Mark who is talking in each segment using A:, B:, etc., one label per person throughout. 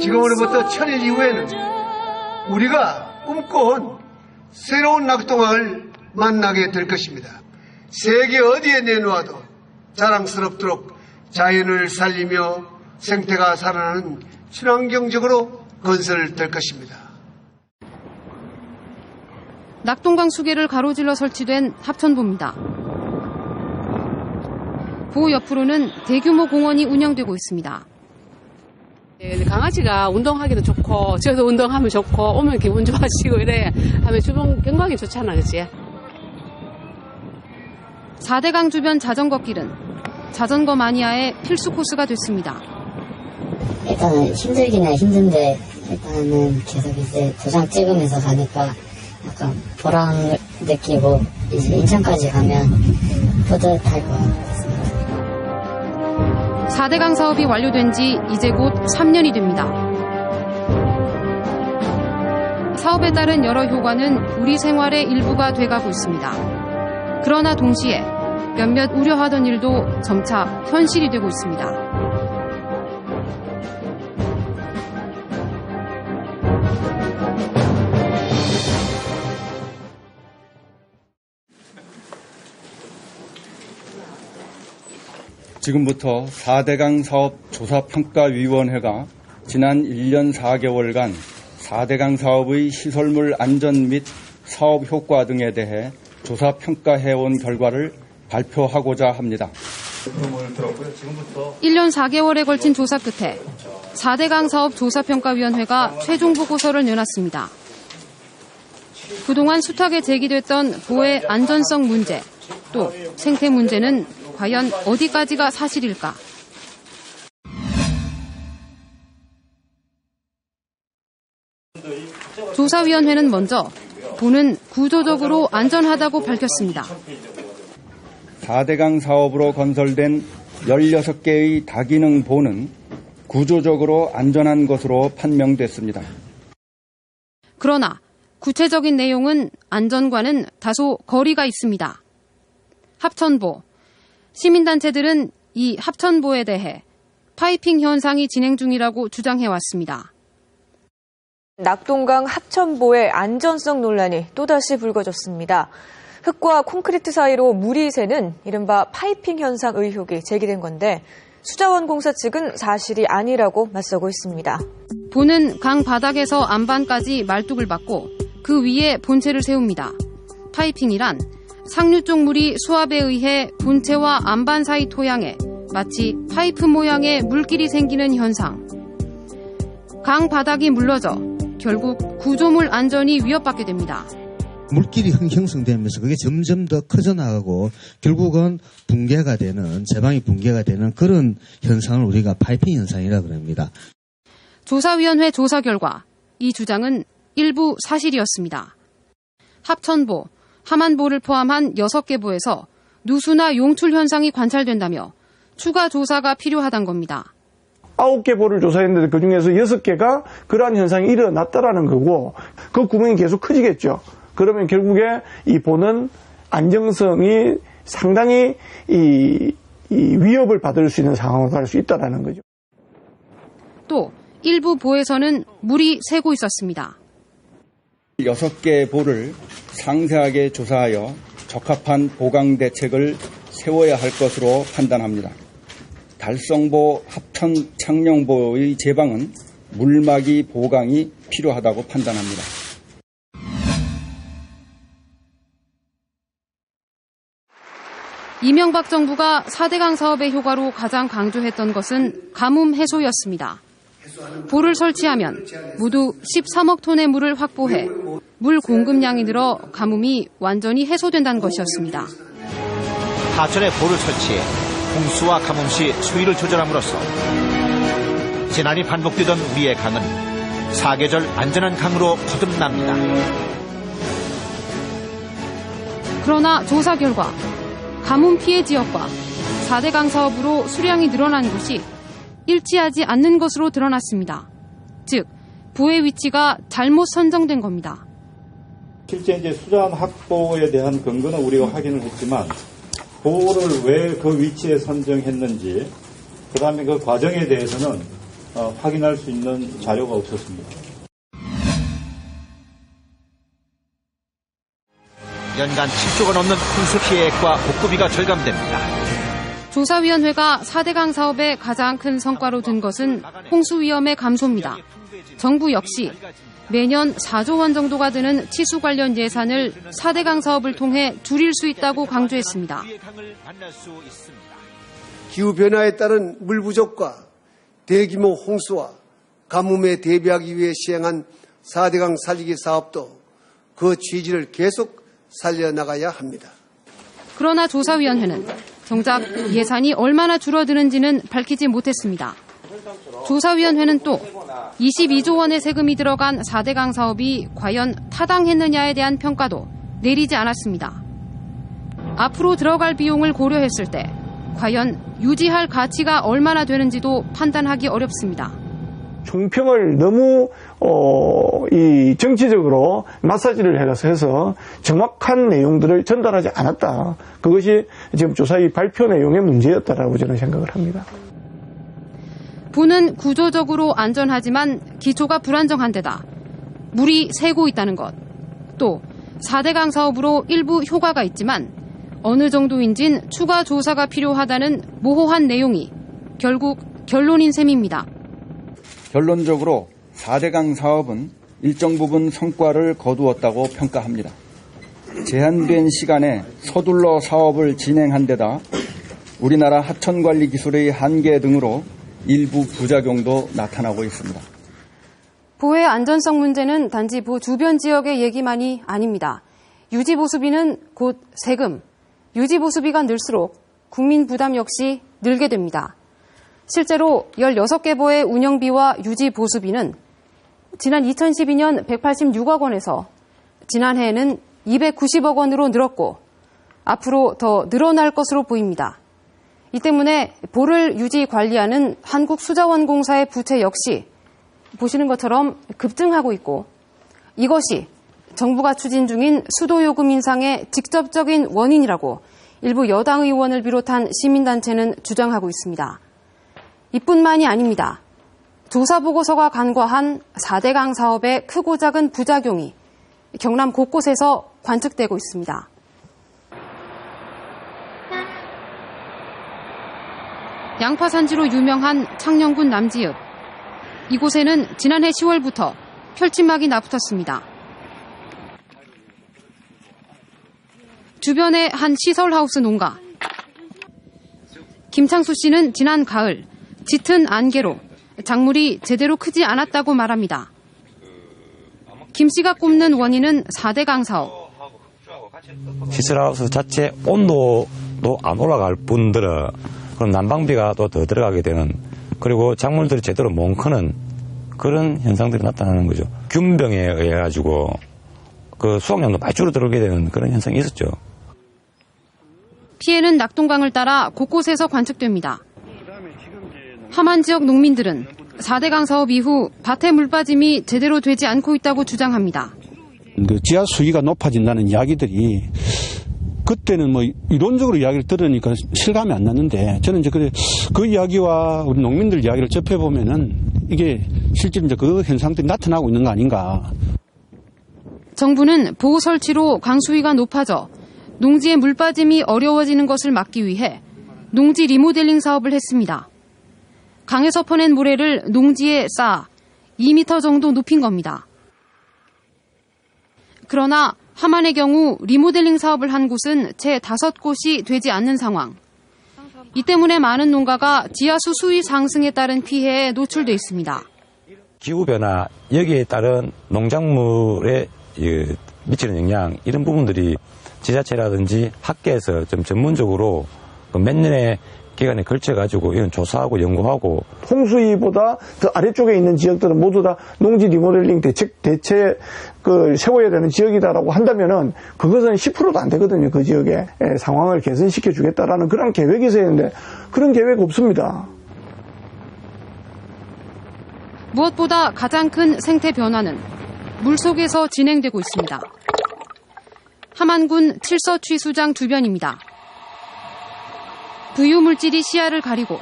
A: 지금으로부터 1000일 이후에는 우리가 꿈꿔온 새로운 낙동강을 만나게 될 것입니다. 세계 어디에 내놓아도 자랑스럽도록 자연을 살리며 생태가 살아나는 친환경적으로 건설될 것입니다.
B: 낙동강 수계를 가로질러 설치된 합천보입니다. 보 옆으로는 대규모 공원이 운영되고 있습니다.
C: 강아지가 운동하기도 좋고 저도 운동하면 좋고 오면 기분 좋아지고 이래 하면 주변 경관이 좋잖아, 그치?
B: 4대강 주변 자전거 길은 자전거 마니아의 필수 코스가 됐습니다.
D: 일단은 힘들긴 힘든데 일단은 계속 이제 도장 찍으면서 가니까 약간 보람을 느끼고 이제 인천까지 가면 뿌듯할 것 같습니다.
B: 4대강 사업이 완료된 지 이제 곧 3년이 됩니다. 사업에 따른 여러 효과는 우리 생활의 일부가 돼가고 있습니다. 그러나 동시에 몇몇 우려하던 일도 점차 현실이 되고 있습니다.
E: 지금부터 4대강 사업 조사평가위원회가 지난 1년 4개월간 4대강 사업의 시설물 안전 및 사업 효과 등에 대해 조사평가해온 결과를 발표하고자 합니다.
B: 1년 4개월에 걸친 조사 끝에 4대강 사업 조사평가위원회가 최종 보고서를 내놨습니다. 그동안 숱하게 제기됐던 보의 안전성 문제, 또 생태 문제는 과연 어디까지가 사실일까? 조사위원회는 먼저 보는 구조적으로 안전하다고 밝혔습니다.
E: 4대강 사업으로 건설된 16개의 다기능 보는 구조적으로 안전한 것으로 판명됐습니다.
B: 그러나 구체적인 내용은 안전과는 다소 거리가 있습니다. 합천보. 시민단체들은 이 합천보에 대해 파이핑 현상이 진행 중이라고 주장해왔습니다.
F: 낙동강 합천보의 안전성 논란이 또다시 불거졌습니다. 흙과 콘크리트 사이로 물이 새는 이른바 파이핑 현상 의혹이 제기된 건데 수자원공사 측은 사실이 아니라고 맞서고 있습니다.
B: 보는 강 바닥에서 안반까지 말뚝을 박고 그 위에 본체를 세웁니다. 파이핑이란 상류 쪽 물이 수압에 의해 본체와 안반 사이 토양에 마치 파이프 모양의 물길이 생기는 현상. 강 바닥이 물러져 결국 구조물 안전이 위협받게 됩니다.
G: 물길이 형성되면서 그게 점점 더 커져 나가고 결국은 붕괴가 되는, 제방이 붕괴가 되는 그런 현상을 우리가 파이핑 현상이라고 합니다.
B: 조사위원회 조사 결과 이 주장은 일부 사실이었습니다. 합천보, 함안보를 포함한 6개 보에서 누수나 용출 현상이 관찰된다며 추가 조사가 필요하단 겁니다.
H: 9개 보를 조사했는데 그중에서 6개가 그러한 현상이 일어났다라는 거고 그 구멍이 계속 커지겠죠. 그러면 결국에 이 보는 안정성이 상당히 이 위협을 받을 수 있는 상황으로 갈 수 있다는 거죠.
B: 또 일부 보에서는 물이 새고 있었습니다.
E: 6개 보를 상세하게 조사하여 적합한 보강 대책을 세워야 할 것으로 판단합니다. 달성보, 합천, 창녕보의 제방은 물막이 보강이 필요하다고 판단합니다.
B: 이명박 정부가 4대강 사업의 효과로 가장 강조했던 것은 가뭄 해소였습니다. 보를 설치하면 모두 13억 톤의 물을 확보해 물 공급량이 늘어 가뭄이 완전히 해소된다는 것이었습니다.
I: 하천에 보를 설치해 홍수와 가뭄 시 수위를 조절함으로써 재난이 반복되던 우리의 강은 사계절 안전한 강으로 거듭납니다.
B: 그러나 조사 결과 가뭄 피해 지역과 4대강 사업으로 수량이 늘어난 곳이 일치하지 않는 것으로 드러났습니다. 즉, 보의 위치가 잘못 선정된 겁니다.
J: 실제 이제 수자원 확보에 대한 근거는 우리가 확인을 했지만 보를 왜 그 위치에 선정했는지 그다음에 그 과정에 대해서는 확인할 수 있는 자료가 없었습니다.
I: 연간 7조가 넘는 홍수 피해액과 복구비가 절감됩니다.
B: 조사위원회가 4대강 사업의 가장 큰 성과로 든 것은 홍수 위험의 감소입니다. 정부 역시 매년 4조 원 정도가 드는 치수 관련 예산을 4대강 사업을 통해 줄일 수 있다고 강조했습니다.
A: 기후변화에 따른 물 부족과 대규모 홍수와 가뭄에 대비하기 위해 시행한 4대강 살리기 사업도 그 취지를 계속 살려나가야 합니다.
B: 그러나 조사위원회는 정작 예산이 얼마나 줄어드는지는 밝히지 못했습니다. 조사위원회는 또 22조 원의 세금이 들어간 4대강 사업이 과연 타당했느냐에 대한 평가도 내리지 않았습니다. 앞으로 들어갈 비용을 고려했을 때 과연 유지할 가치가 얼마나 되는지도 판단하기 어렵습니다.
H: 총평을 너무 이 정치적으로 마사지를 해서 정확한 내용들을 전달하지 않았다. 그것이 지금 조사위 발표 내용의 문제였다라고 저는 생각을 합니다.
B: 부는 구조적으로 안전하지만 기초가 불안정한 데다 물이 새고 있다는 것. 또 4대강 사업으로 일부 효과가 있지만 어느 정도인진 추가 조사가 필요하다는 모호한 내용이 결국 결론인 셈입니다.
E: 결론적으로 4대강 사업은 일정 부분 성과를 거두었다고 평가합니다. 제한된 시간에 서둘러 사업을 진행한 데다 우리나라 하천관리 기술의 한계 등으로 일부 부작용도 나타나고 있습니다.
B: 보의 안전성 문제는 단지 보 주변 지역의 얘기만이 아닙니다. 유지보수비는 곧 세금, 유지보수비가 늘수록 국민 부담 역시 늘게 됩니다. 실제로 16개 보의 운영비와 유지보수비는 지난 2012년 186억 원에서 지난해에는 290억 원으로 늘었고 앞으로 더 늘어날 것으로 보입니다. 이 때문에 보를 유지 관리하는 한국수자원공사의 부채 역시 보시는 것처럼 급증하고 있고 이것이 정부가 추진 중인 수도요금 인상의 직접적인 원인이라고 일부 여당 의원을 비롯한 시민단체는 주장하고 있습니다. 이뿐만이 아닙니다. 조사보고서가 간과한 4대강 사업의 크고 작은 부작용이 경남 곳곳에서 관측되고 있습니다. 양파산지로 유명한 창녕군 남지읍. 이곳에는 지난해 10월부터 펼침막이 나붙었습니다. 주변의 한 시설하우스 농가. 김창수 씨는 지난 가을 짙은 안개로 작물이 제대로 크지 않았다고 말합니다. 김 씨가 꼽는 원인은 4대강 사업.
K: 시설하우스 자체 온도도 안 올라갈 뿐더러 그럼 난방비가 또 더 들어가게 되는 그리고 작물들이 제대로 못 크는 그런 현상들이 나타나는 거죠. 균병에 의해 가지고 그 수확량도 많이 줄어들게 되는 그런 현상이 있었죠.
B: 피해는 낙동강을 따라 곳곳에서 관측됩니다. 함안 지역 농민들은 4대강 사업 이후 밭에 물빠짐이 제대로 되지 않고 있다고 주장합니다.
L: 그 지하 수위가 높아진다는 이야기들이 그때는 뭐 이론적으로 이야기를 들으니까 실감이 안 났는데 저는 이제 그 이야기와 우리 농민들 이야기를 접해보면은 이게 실제로 이제 그 현상들이 나타나고 있는 거 아닌가.
B: 정부는 보호 설치로 강수위가 높아져 농지의 물빠짐이 어려워지는 것을 막기 위해 농지 리모델링 사업을 했습니다. 강에서 퍼낸 모래를 농지에 쌓아 2m 정도 높인 겁니다. 그러나 함안의 경우 리모델링 사업을 한 곳은 채 5곳이 되지 않는 상황. 이 때문에 많은 농가가 지하수 수위 상승에 따른 피해에 노출돼 있습니다.
K: 기후변화, 여기에 따른 농작물에 미치는 영향 이런 부분들이 지자체라든지 학계에서 좀 전문적으로 몇 년의 기간에 걸쳐가지고 이런 조사하고 연구하고
H: 홍수위보다 더 아래쪽에 있는 지역들은 모두 다 농지 리모델링 대책을 세워야 되는 지역이다라고 한다면은 그것은 10%도 안 되거든요. 그 지역의 상황을 개선시켜 주겠다라는 그런 계획이 있어야 되는데 그런 계획 없습니다.
B: 무엇보다 가장 큰 생태 변화는 물속에서 진행되고 있습니다. 함안군 칠서취수장 주변입니다. 부유물질이 시야를 가리고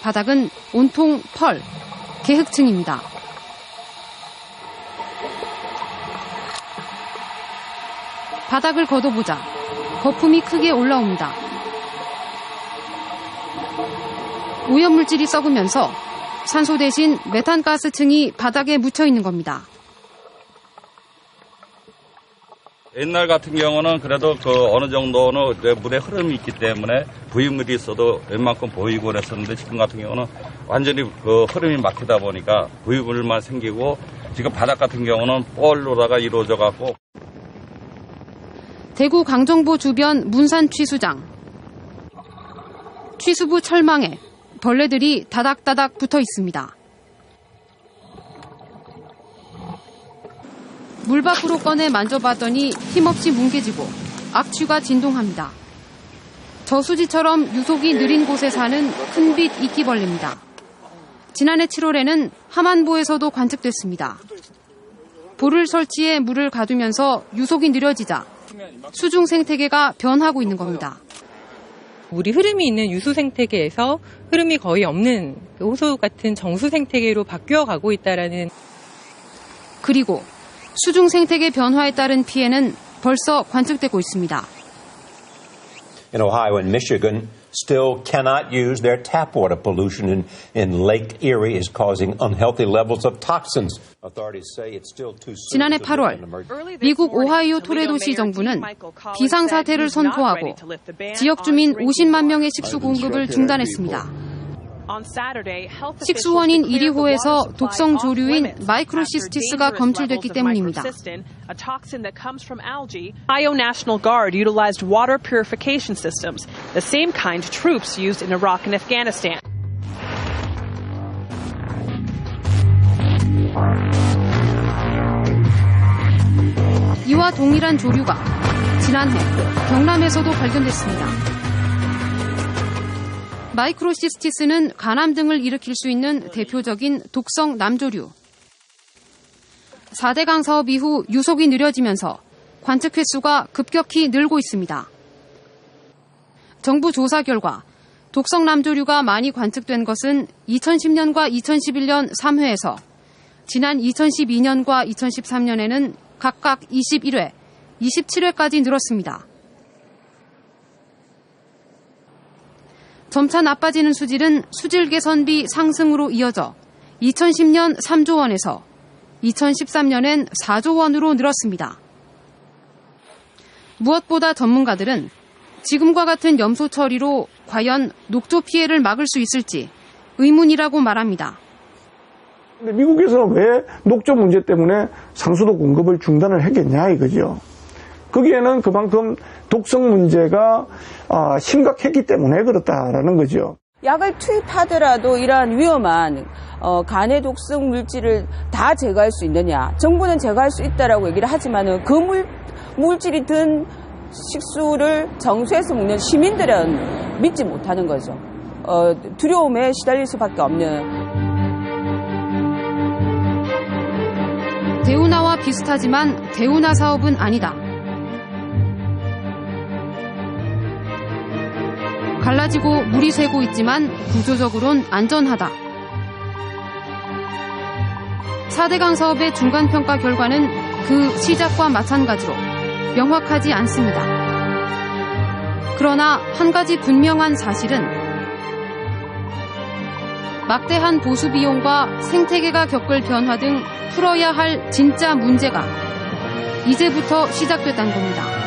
B: 바닥은 온통 펄, 개흙층입니다. 바닥을 걷어보자 거품이 크게 올라옵니다. 오염물질이 썩으면서 산소 대신 메탄가스층이 바닥에 묻혀 있는 겁니다.
M: 옛날 같은 경우는 그래도 어느 정도는 물의 흐름이 있기 때문에 부유물이 있어도 웬만큼 보이고 그랬었는데 지금 같은 경우는 완전히 흐름이 막히다 보니까 부유물만 생기고 지금 바닥 같은 경우는 뻘로다가 이루어져 갖고.
B: 대구 강정보 주변 문산 취수장. 취수부 철망에 벌레들이 다닥다닥 붙어 있습니다. 물 밖으로 꺼내 만져봤더니 힘없이 뭉개지고 악취가 진동합니다. 저수지처럼 유속이 느린 곳에 사는 큰빛 이끼벌레입니다. 지난해 7월에는 함안보에서도 관측됐습니다. 볼을 설치해 물을 가두면서 유속이 느려지자 수중 생태계가 변하고 있는 겁니다.
N: 물이 흐름이 있는 유수 생태계에서 흐름이 거의 없는 호수 같은 정수 생태계로 바뀌어가고 있다라는.
B: 그리고 수중 생태계 변화에 따른 피해는 벌써 관측되고 있습니다.
O: In Ohio and Michigan, still cannot use their tap water. Pollution in Lake Erie is causing unhealthy levels of toxins. Authorities say it's still too soon.
B: 지난해 8월 미국 오하이오 토레도시 정부는 비상사태를 선포하고 지역 주민 50만 명의 식수 공급을 중단했습니다. 식수원인 이리호에서 독성 조류인 마이크로시스티스가 검출됐기 때문입니다.
P: Ohio National Guard utilized water purification systems, the same kind troops used in Iraq and Afghanistan.
B: 이와 동일한 조류가 지난해 경남에서도 발견됐습니다. 마이크로시스티스는 간암 등을 일으킬 수 있는 대표적인 독성 남조류. 4대강 사업 이후 유속이 느려지면서 관측 횟수가 급격히 늘고 있습니다. 정부 조사 결과 독성 남조류가 많이 관측된 것은 2010년과 2011년 3회에서 지난 2012년과 2013년에는 각각 21회, 27회까지 늘었습니다. 점차 나빠지는 수질은 수질 개선비 상승으로 이어져 2010년 3조 원에서 2013년엔 4조 원으로 늘었습니다. 무엇보다 전문가들은 지금과 같은 염소 처리로 과연 녹조 피해를 막을 수 있을지 의문이라고 말합니다.
H: 근데 미국에서는 왜 녹조 문제 때문에 상수도 공급을 중단을 했겠냐 이거죠. 거기에는 그만큼 독성 문제가 심각했기 때문에 그렇다라는 거죠.
Q: 약을 투입하더라도 이러한 위험한 간의 독성 물질을 다 제거할 수 있느냐. 정부는 제거할 수 있다라고 얘기를 하지만은 그 물질이 든 식수를 정수해서 먹는 시민들은 믿지 못하는 거죠. 두려움에 시달릴 수밖에 없는.
B: 대우나와 비슷하지만 대우나 사업은 아니다. 갈라지고 물이 새고 있지만 구조적으론 안전하다. 4대강 사업의 중간평가 결과는 그 시작과 마찬가지로 명확하지 않습니다. 그러나 한 가지 분명한 사실은 막대한 보수 비용과 생태계가 겪을 변화 등 풀어야 할 진짜 문제가 이제부터 시작됐다는 겁니다.